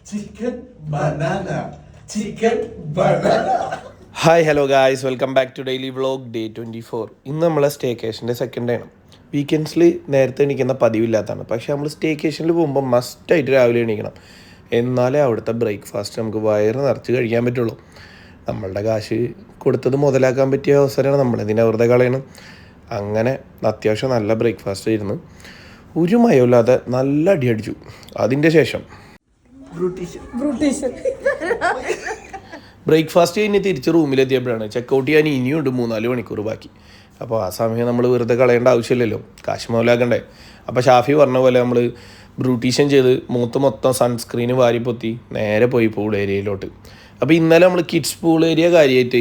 Chicken banana chicken banana. Hi hello guys, welcome back to daily vlog day 24. ഇന്ന് നമ്മളെ സ്റ്റേക്കേഷൻ്റെ second day ആണ്. വീക്കെൻഡ്സിൽ നേരത്തെ എണീക്കുന്ന പതിവില്ലാത്തതാണ്. പക്ഷേ നമ്മൾ സ്റ്റേക്കേഷനിൽ പോകുമ്പോൾ മസ്റ്റായിട്ട് രാവിലെ എണീക്കണം. എന്നാലേ അവിടുത്തെ ബ്രേക്ക്ഫാസ്റ്റ് നമുക്ക് വയറ് നിറച്ച് കഴിക്കാൻ പറ്റുള്ളൂ. നമ്മളുടെ കാശ് കൊടുത്തത് മുതലാക്കാൻ പറ്റിയ അവസരമാണ്, നമ്മളതിനെ വെറുതെ കളയണം. അങ്ങനെ അത്യാവശ്യം നല്ല ബ്രേക്ക്ഫാസ്റ്റ് ആയിരുന്നു. ഒരു മയമില്ലാതെ നല്ല അടി അടിച്ചു. അതിൻ്റെ ശേഷം ബ്രേക്ക്ഫാസ്റ്റ് കഴിഞ്ഞ് തിരിച്ച് റൂമിലെത്തിയപ്പോഴാണ് ചെക്കൗട്ട് ചെയ്യാൻ ഇനിയുണ്ട് 3-4 മണിക്കൂർ ബാക്കി. അപ്പോൾ ആ സമയം നമ്മൾ വെറുതെ കളയേണ്ട ആവശ്യമില്ലല്ലോ, കാശ് മുതലാക്കണ്ടേ. അപ്പോൾ ഷാഫി പറഞ്ഞ പോലെ നമ്മൾ ബ്യൂട്ടീഷ്യൻ ചെയ്ത് മൊത്തം സൺസ്ക്രീന് വാരിപ്പൊത്തി നേരെ പോയി പൂൾ ഏരിയയിലോട്ട്. അപ്പോൾ ഇന്നലെ നമ്മൾ കിഡ്സ് പൂൾ ഏരിയ കാര്യമായിട്ട്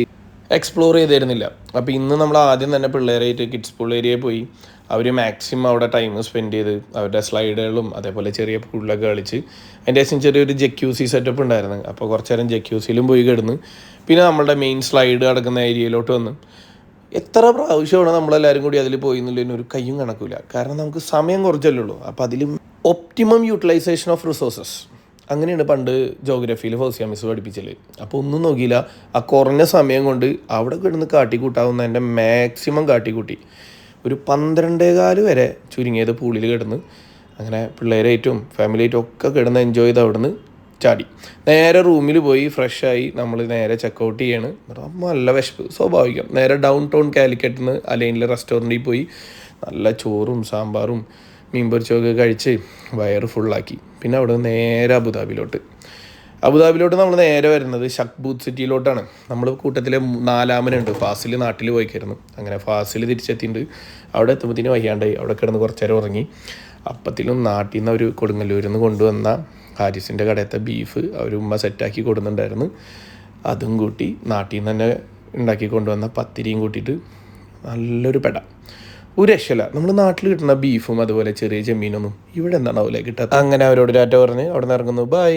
എക്സ്പ്ലോർ ചെയ്തിരുന്നില്ല. അപ്പോൾ ഇന്ന് നമ്മൾ ആദ്യം തന്നെ പിള്ളേരായിട്ട് കിഡ്സ് പൂൾ ഏരിയയിൽ പോയി അവർ മാക്സിമം അവിടെ ടൈം സ്പെൻഡ് ചെയ്ത് അവരുടെ സ്ലൈഡുകളും അതേപോലെ ചെറിയ പൂളിലൊക്കെ കളിച്ച്. അതിൻ്റെ ശേഷം ചെറിയൊരു ജക്യൂസി സെറ്റപ്പ് ഉണ്ടായിരുന്നു. അപ്പോൾ കുറച്ച് നേരം ജക്യൂസിയിലും പോയി കിടന്ന് പിന്നെ നമ്മളുടെ മെയിൻ സ്ലൈഡ് കിടക്കുന്ന ഏരിയയിലോട്ട് വന്ന് എത്ര പ്രാവശ്യമാണ് നമ്മളെല്ലാവരും കൂടി അതിൽ പോയി എന്നുള്ളതിന് ഒരു കയ്യും കണക്കില്ല. കാരണം നമുക്ക് സമയം കുറച്ചല്ലേ ഉള്ളൂ. അപ്പോൾ അതിലും ഒപ്റ്റിമം യൂട്ടിലൈസേഷൻ ഓഫ് റിസോഴ്സസ്, അങ്ങനെയാണ് പണ്ട് ജോഗ്രഫിയിൽ ഫൗസിയ മിസ് പഠിപ്പിച്ചത്. അപ്പോൾ ഒന്നും നോക്കിയില്ല, ആ കുറഞ്ഞ സമയം കൊണ്ട് അവിടെ കിടന്ന് കാട്ടിക്കൂട്ടാവുന്നതിൻ്റെ മാക്സിമം കാട്ടിക്കൂട്ടി. ഒരു 12:15 വരെ ചുരുങ്ങിയത് പൂളിൽ കിടന്ന് അങ്ങനെ പിള്ളേരായിട്ടും ഫാമിലിയായിട്ടും ഒക്കെ കിടന്ന് എൻജോയ് ചെയ്ത് അവിടെ നിന്ന് ചാടി നേരെ റൂമിൽ പോയി ഫ്രഷായി നമ്മൾ നേരെ ചെക്കൗട്ട് ചെയ്യാണ്. നല്ല വിശപ്പ് സ്വാഭാവികം. നേരെ ഡൗൺ ടൗൺ കാലിക്കറ്റിൽ നിന്ന് അലൈനിലെ റെസ്റ്റോറൻറ്റിൽ പോയി നല്ല ചോറും സാമ്പാറും മീൻ പൊരിച്ചൊക്കെ കഴിച്ച് വയറ് ഫുള്ളാക്കി. പിന്നെ അവിടെ നിന്ന് നേരെ അബുദാബിയിലോട്ട് നമ്മൾ നേരെ വരുന്നത് ഷക്ബൂത്ത് സിറ്റിയിലോട്ടാണ്. നമ്മൾ കൂട്ടത്തിലെ 4-ാമനുണ്ട് ഫാസിൽ നാട്ടിൽ പോയിക്കായിരുന്നു. അങ്ങനെ ഫാസിൽ തിരിച്ചെത്തിയിട്ടുണ്ട്. അവിടെ എത്തുമ്പോഴത്തേന് വയ്യാണ്ടായി. അവിടെ കിടന്ന് കുറച്ച് നേരം ഉറങ്ങി. അപ്പത്തിലും നാട്ടിൽ നിന്ന് ഒരു കൊടുങ്ങല്ലൂരിൽ നിന്ന് കൊണ്ടുവന്ന ഹാരിസിൻ്റെ കടയത്തെ ബീഫ് അവർ ഉമ്മ സെറ്റാക്കി കൊടുക്കുന്നുണ്ടായിരുന്നു. അതും കൂട്ടി നാട്ടിൽ നിന്ന് തന്നെ ഉണ്ടാക്കി കൊണ്ടുവന്ന പത്തിരിയും കൂട്ടിയിട്ട് നല്ലൊരു പെട. ഒരു രക്ഷയില്ല. നമ്മൾ നാട്ടിൽ കിട്ടുന്ന ബീഫും അതുപോലെ ചെറിയ ചെമ്മീനൊന്നും ഇവിടെ എന്താണാവില്ല കിട്ടാത്ത. അങ്ങനെ അവരോട് ടാറ്റ പറഞ്ഞ് അവിടെ നിന്ന് ഇറങ്ങുന്നു. ബൈ.